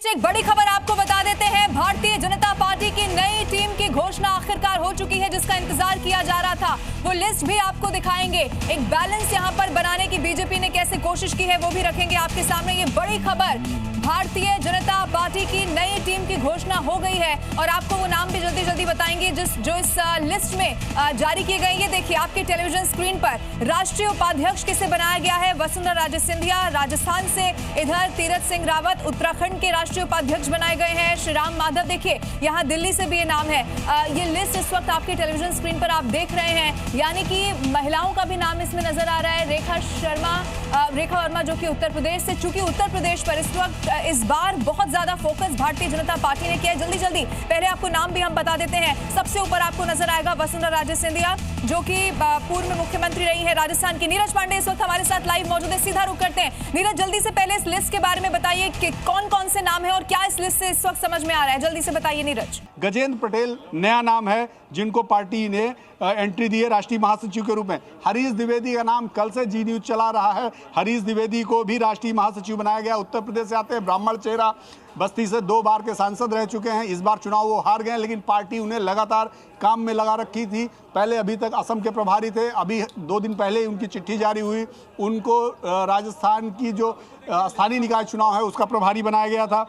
एक बड़ी खबर आपको बता देते हैं। भारतीय जनता पार्टी की नई टीम की घोषणा आखिरकार हो चुकी है, जिसका इंतजार किया जा रहा था। वो लिस्ट भी आपको दिखाएंगे। एक बैलेंस यहां पर बनाने की बीजेपी ने कैसे कोशिश की है वो भी रखेंगे आपके सामने। ये बड़ी खबर, भारतीय जनता पार्टी की नई टीम की घोषणा हो गई है और आपको वो नाम भी जल्दी जल्दी बताएंगे जो इस लिस्ट में जारी किए गए। ये देखिए आपके टेलीविजन स्क्रीन पर राष्ट्रीय उपाध्यक्ष किसे बनाया गया है। वसुंधरा राजे सिंधिया राजस्थान से, इधर तीरथ सिंह रावत उत्तराखंड के राष्ट्रीय उपाध्यक्ष बनाए गए हैं। श्री राम माधव देखिए यहाँ दिल्ली से भी ये नाम है। ये लिस्ट इस वक्त आपके टेलीविजन स्क्रीन पर आप देख रहे हैं, यानी कि महिलाओं का भी नाम इसमें नजर आ रहा है। रेखा वर्मा जो कि उत्तर प्रदेश से, चूंकि उत्तर प्रदेश पर इस वक्त इस बार बहुत ज्यादा फोकस भारतीय जनता पार्टी ने किया है। जल्दी जल्दी पहले आपको नाम भी हम बता देते हैं। सबसे ऊपर आपको नजर आएगा वसुंधरा राजे सिंधिया, जो कि पूर्व में मुख्यमंत्री रही है राजस्थान की। नीरज पांडे इस वक्त हमारे साथ लाइव मौजूद है, सीधा रुक करते हैं। नीरज जल्दी से पहले इस लिस्ट के बारे में बताइए कि कौन कौन से नाम है और क्या इस लिस्ट से इस वक्त समझ में आ रहा है। जल्दी से बताइए नीरज। गजेंद्र पटेल नया नाम है जिनको पार्टी ने एंट्री दी है राष्ट्रीय महासचिव के रूप में। हरीश द्विवेदी का नाम कल से जी न्यूज चला रहा है। हरीश द्विवेदी को भी राष्ट्रीय महासचिव बनाया गया। उत्तर प्रदेश से आते हैं, ब्राह्मण चेहरा, बस्ती से 2 बार के सांसद रह चुके हैं। इस बार चुनाव वो हार गए, लेकिन पार्टी उन्हें लगातार काम में लगा रखी थी। पहले अभी तक असम के प्रभारी थे, अभी 2 दिन पहले उनकी चिट्ठी जारी हुई। उनको राजस्थान की जो स्थानीय निकाय चुनाव है उसका प्रभारी बनाया गया था,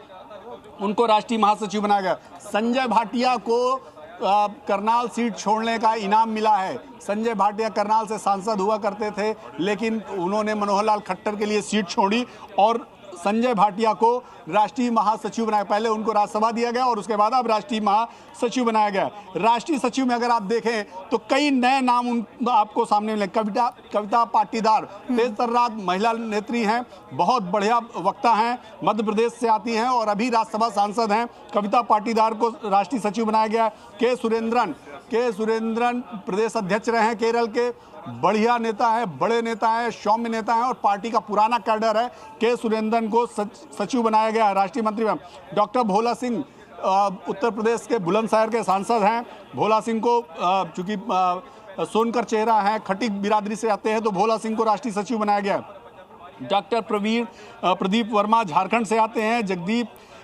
उनको राष्ट्रीय महासचिव बनाया गया। संजय भाटिया को करनाल सीट छोड़ने का इनाम मिला है। संजय भाटिया करनाल से सांसद हुआ करते थे, लेकिन उन्होंने मनोहर लाल खट्टर के लिए सीट छोड़ी और संजय भाटिया को राष्ट्रीय महासचिव बनाया। पहले उनको राज्यसभा दिया गया और उसके बाद अब राष्ट्रीय महासचिव बनाया गया। राष्ट्रीय सचिव में अगर आप देखें तो कई नए नाम आपको सामने मिले। कविता पाटीदार तेज तर्रार महिला नेत्री हैं, बहुत बढ़िया वक्ता हैं, मध्य प्रदेश से आती हैं और अभी राज्यसभा सांसद हैं। कविता पाटीदार को राष्ट्रीय सचिव बनाया गया। के सुरेंद्रन प्रदेश अध्यक्ष रहे हैं केरल के, बढ़िया नेता है, बड़े नेता है, सौम्य नेता है और पार्टी का पुराना कैडर है। के सुरेंद्रन को सचिव बनाया गया राष्ट्रीय मंत्री में। डॉक्टर भोला सिंह उत्तर प्रदेश के बुलंदशहर के सांसद हैं। भोला सिंह को चूंकि सोनकर चेहरा है, खटीक बिरादरी से आते हैं, तो भोला सिंह को राष्ट्रीय सचिव बनाया गया। डॉक्टर प्रदीप वर्मा झारखंड से आते हैं।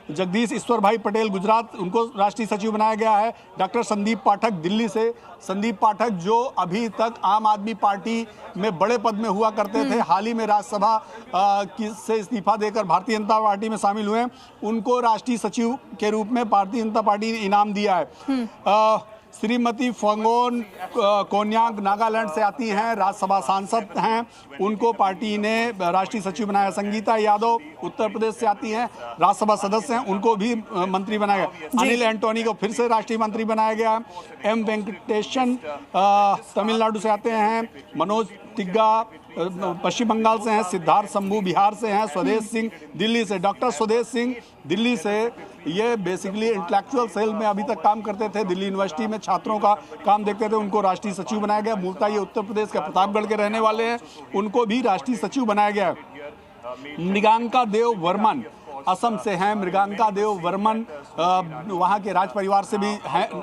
जगदीश ईश्वर भाई पटेल गुजरात, उनको राष्ट्रीय सचिव बनाया गया है। डॉक्टर संदीप पाठक दिल्ली से, संदीप पाठक जो अभी तक आम आदमी पार्टी में बड़े पद में हुआ करते थे, हाल ही में राज्यसभा से इस्तीफा देकर भारतीय जनता पार्टी में शामिल हुए, उनको राष्ट्रीय सचिव के रूप में भारतीय जनता पार्टी ने इनाम दिया है। श्रीमती फंगोन कोन्यांग नागालैंड से आती हैं, राज्यसभा सांसद हैं, उनको पार्टी ने राष्ट्रीय सचिव बनाया। संगीता यादव उत्तर प्रदेश से आती हैं, राज्यसभा सदस्य हैं, उनको भी मंत्री बनाया गया। अनिल एंटोनी को फिर से राष्ट्रीय मंत्री बनाया गया। एम वेंकटेशन तमिलनाडु से आते हैं। मनोज तिग्गा पश्चिम बंगाल से हैं। सिद्धार्थ शंभू बिहार से हैं। स्वदेश सिंह दिल्ली से, डॉक्टर स्वदेश सिंह दिल्ली से, ये बेसिकली इंटेलेक्चुअल सेल में अभी तक काम करते थे, दिल्ली यूनिवर्सिटी में छात्रों का काम देखते थे, उनको राष्ट्रीय सचिव बनाया गया। मूलतः ये उत्तर प्रदेश के प्रतापगढ़ के रहने वाले हैं, उनको भी राष्ट्रीय सचिव बनाया गया। मृगांका देव वर्मन असम से हैं। मृगांका देव वर्मन वहाँ के राज परिवार से भी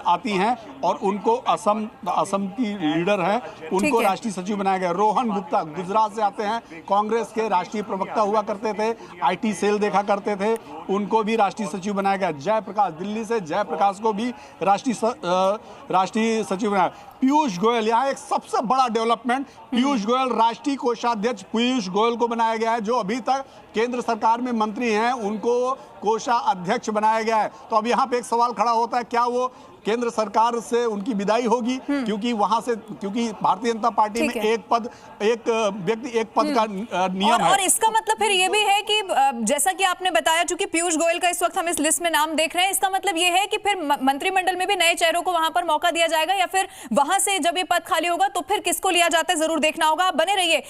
आती हैं और उनको असम की लीडर हैं, उनको राष्ट्रीय सचिव बनाया गया। रोहन गुप्ता गुजरात से आते हैं, कांग्रेस के राष्ट्रीय प्रवक्ता हुआ करते थे, आईटी सेल देखा करते थे, उनको भी राष्ट्रीय सचिव बनाया गया। जयप्रकाश दिल्ली से, जयप्रकाश को भी राष्ट्रीय सचिव बनाया। पीयूष गोयल, यहाँ एक सबसे बड़ा डेवलपमेंट, पीयूष गोयल राष्ट्रीय कोषाध्यक्ष पीयूष गोयल को बनाया गया है, जो अभी तक केंद्र सरकार में मंत्री हैं, उनको कोषाध्यक्ष बनाया गया है। तो अब यहाँ पे एक सवाल खड़ा होता है, क्या वो केंद्र सरकार से उनकी विदाई होगी? क्योंकि भारतीय जनता पार्टी में एक व्यक्ति एक पद का नियम है। और इसका मतलब फिर ये भी है कि जैसा कि आपने बताया, चूंकि पीयूष गोयल का इस वक्त हम इस लिस्ट में नाम देख रहे हैं, इसका मतलब ये है कि फिर मंत्रिमंडल में भी नए चेहरों को वहां पर मौका दिया जाएगा, या फिर वहां से जब ये पद खाली होगा तो फिर किसको लिया जाता है, जरूर देखना होगा। आप बने रहिए।